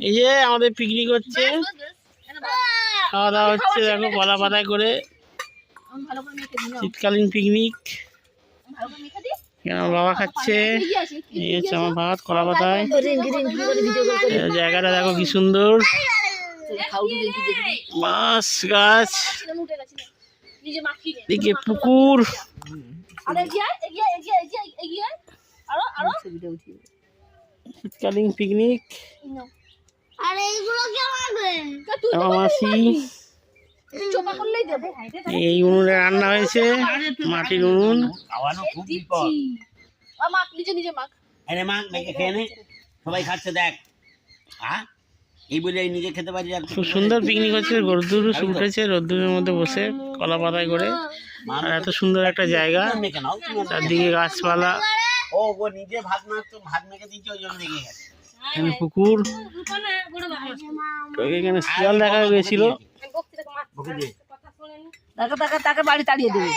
এই যে আমাদের পিকনিক হচ্ছে, খাওয়া দাওয়া হচ্ছে, দেখো কলা পাতায় করে, শীতকালীন পিকনিক। আমার বাবা খাচ্ছে, এই হচ্ছে আমার ভাত কলা পাতায়। জায়গাটা দেখো কি সুন্দর, মাছ গাছ, দিকে পুকুর। শীতকালীন পিকনিক। মাসি এই উনুনে রান্না হয়েছে, মাটির উনুন। সবাই খাচ্ছে দেখ, এই বলে নিজে খেতে পারি। খুব সুন্দর পিকনিক হচ্ছে, রোদ্দুর উঠেছে, রোদ্দুরের মধ্যে বসে কলা পাতায় করে। আর এত সুন্দর একটা জায়গা, চারদিকে গাছপালা, নিজে ভাত মাখতো, ভাত মেখে দিচ্ছে, ওই জন্য লেগে গেছে। এখানে পুকুর, এখানে শিয়াল দেখা গেছিল। তাকে বাড়ি তাড়িয়ে দেবে।